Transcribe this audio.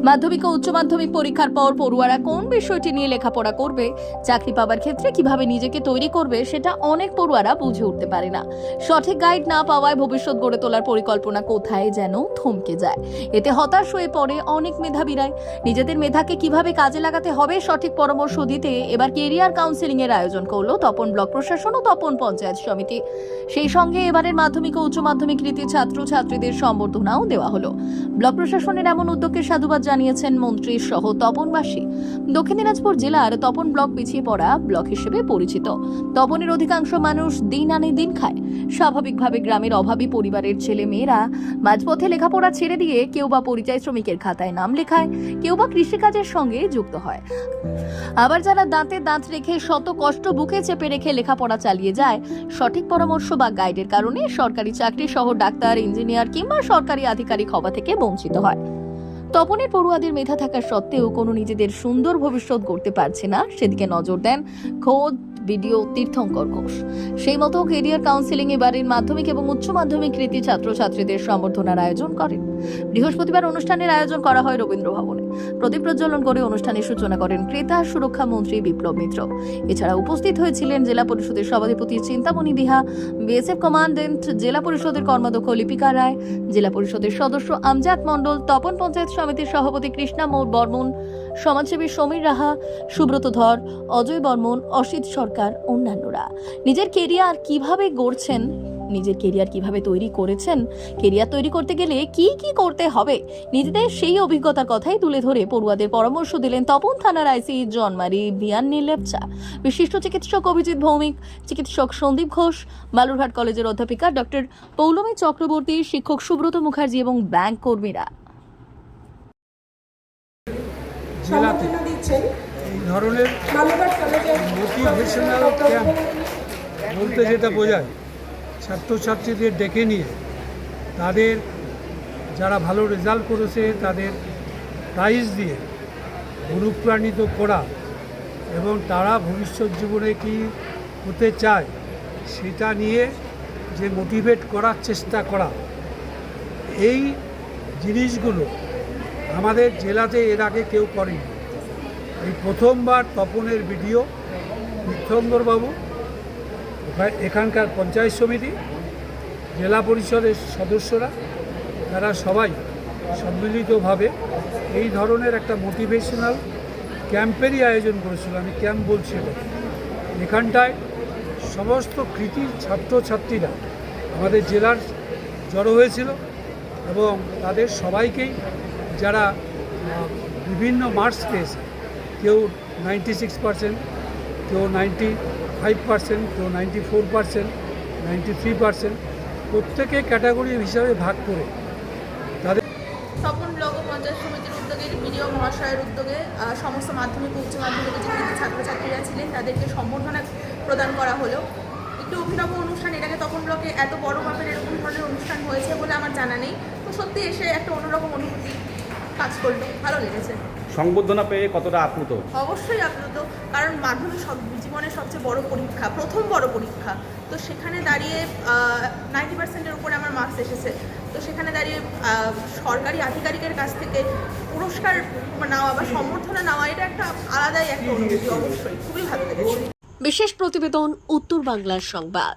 মাধ্যমিক ও উচ্চ মাধ্যমিক পরীক্ষার পর পড়ুয়ারা কোন বিষয়টি নিয়ে লেখাপড়া করবে, চাকরি পাবার ক্ষেত্রে কিভাবে নিজেকে তৈরি করবে, সেটা অনেক পড়ুয়ারা বুঝে উঠতে পারে না। সঠিক গাইড না পাওয়ায় ভবিষ্যৎ গড়ে তোলার পরিকল্পনা কোথায় যেন থমকে যায়। এতে হতাশ হয়ে পড়ে অনেক মেধাবীরাই। নিজেদের মেধাকে কিভাবে কাজে লাগাতে হবে সঠিক পরামর্শ দিতে এবার কেরিয়ার কাউন্সেলিং এর আয়োজন করলো তপন ব্লক প্রশাসন ও তপন পঞ্চায়েত সমিতি। সেই সঙ্গে এবারের মাধ্যমিক ও উচ্চ মাধ্যমিক কৃতী ছাত্রছাত্রীদের সম্বর্ধনাও দেওয়া হলো। ব্লক প্রশাসনের এমন উদ্যোগকে সাধুবাদ জানিয়েছেন মন্ত্রী সহ তপনবাসী। দক্ষিণ দিনাজপুর জেলার তপন ব্লক পিছিয়ে পড়া ব্লক হিসেবে পরিচিত। তপনের অধিকাংশ মানুষ দিন আনে দিন খায়। স্বাভাবিকভাবে গ্রামের অভাবী পরিবারের ছেলে মেয়েরা মাঝপথে লেখাপড়া ছেড়ে দিয়ে কেউ বা পরিযায়ী শ্রমিকের খাতায় নাম লেখায়, কেউ বা কৃষিকাজের সঙ্গে যুক্ত হয়। আবার যারা দাঁতে দাঁত রেখে শত কষ্ট বুকে চেপে রেখে লেখাপড়া চালিয়ে যায়, সঠিক পরামর্শ বা গাইডের কারণে সরকারি চাকরি সহ ডাক্তার, ইঞ্জিনিয়ার কিংবা সরকারি আধিকারিক হওয়া থেকে বঞ্চিত হয়। তপনের পড়ুয়াদের মেধা থাকা সত্ত্বেও কোনো নিজেদের সুন্দর ভবিষ্যৎ গড়তে পারছে না, সেদিকে নজর দেন খোদ ভিডিও তীর্থঙ্কর ঘোষ। সেই মতো কেরিয়ার কাউন্সিলিং এবারের মাধ্যমিক এবং উচ্চ মাধ্যমিক কৃতী ছাত্রছাত্রীদের সম্বর্ধনার আয়োজন করেন। বৃহস্পতিবার অনুষ্ঠানের আয়োজন করা হয় রবীন্দ্র ভবনে। প্রদীপ প্রজ্বলন করে অনুষ্ঠানের সূচনা করেন ক্রেতা সুরক্ষা মন্ত্রী বিপ্লব মিত্র। এছাড়া উপস্থিত হয়েছিলেন জেলা পরিষদের সভাধিপতি চিন্তামণি বিহা, বিএসএফ কমান্ডেন্ট জেলা পরিষদের কর্মাধ্যক্ষ লিপিকা রায়, জেলা পরিষদের সদস্য আমজাদ মণ্ডল, তপন পঞ্চায়েত সমিতির সভাপতি কৃষ্ণা বর্মন, সমাজসেবী সমীর রাহা, সুব্রত ধর, অজয় বর্মন, অসিত সরকার, অন্যান্যরা। নিজের কেরিয়ার কিভাবে গড়ছেন, নিজের কেরিয়ার কিভাবে তৈরি করেছেন, কেরিয়ার তৈরি করতে গেলে কি কি করতে হবে, নিজেদের সেই অভিজ্ঞতার কথাই তুলে ধরে পড়ুয়াদের পরামর্শ দিলেন তপন থানার আইসি জন্মারি বিয়ান্নি লেপচা, বিশিষ্ট চিকিৎসক অভিজিৎ ভৌমিক, চিকিৎসক সন্দীপ ঘোষ, বালুরঘাট কলেজের অধ্যাপিকা ডক্টর পৌলমী চক্রবর্তী, শিক্ষক সুব্রত মুখার্জি এবং ব্যাংক কর্মীরা। জেলাতে এই ধরনের মোটিভেশনাল ক্যাম্প বলতে যেটা বোঝায়, ছাত্রছাত্রীদের ডেকে নিয়ে তাদের যারা ভালো রেজাল্ট করেছে তাদের প্রাইজ দিয়ে অনুপ্রাণিত করা এবং তারা ভবিষ্যৎ জীবনে কি হতে চায় সেটা নিয়ে যে মোটিভেট করার চেষ্টা করা, এই জিনিসগুলো আমাদের জেলাতে এর আগে কেউ করেনি। এই প্রথমবার তপনের ভিডিও তীর্থঙ্করবাবু, এখানকার পঞ্চায়েত সমিতি, জেলা পরিষদের সদস্যরা, তারা সবাই সম্মিলিতভাবে এই ধরনের একটা মোটিভেশনাল ক্যাম্পেরই আয়োজন করেছিল। আমি ক্যাম্প বলছিলাম, এখানটায় সমস্ত কৃতী ছাত্রছাত্রীরা আমাদের জেলার জড়ো হয়েছিল এবং তাদের সবাইকেই যারা বিভিন্ন মার্কস পেয়েছে, কেউ 96%, কেউ 95%, কেউ 94%, 93%, প্রত্যেকে ক্যাটাগরি হিসাবে ভাগ করে তাদের তপন ব্লক ও পঞ্চায়েত সমিতির উদ্যোগে, বিডিও মহাশয়ের উদ্যোগে সমস্ত মাধ্যমিক ও উচ্চ মাধ্যমিকের যে ছাত্রছাত্রীরা ছিলেন তাদেরকে সম্বর্ধনা প্রদান করা হলো। একটি অভিনব অনুষ্ঠান, এটাকে তপন ব্লকে এত বড় মাপের এরকম ধরনের অনুষ্ঠান হয়েছে বলে আমার জানা নেই। তো সত্যি এসে একটা অন্যরকম অনুভূতি কাজ করলো, ভালো লেগেছে। সংবর্ধনা পেয়ে কতটা আপ্লুত? অবশ্যই আপ্লুত, কারণ মাধ্যমিক জীবনের সবচেয়ে বড় পরীক্ষা, প্রথম বড় পরীক্ষা। তো সেখানে দাঁড়িয়ে 90%-এর উপরে আমার মার্কস এসেছে। তো সেখানে দাঁড়িয়ে সরকারি আধিকারিকের কাছ থেকে পুরস্কার নেওয়া বা সম্বর্ধনা নেওয়া, এটা একটা আলাদাই একটা অনুভূতি। অবশ্যই খুবই ভালো লেগেছে। বিশেষ প্রতিবেদন, উত্তর বাংলার সংবাদ।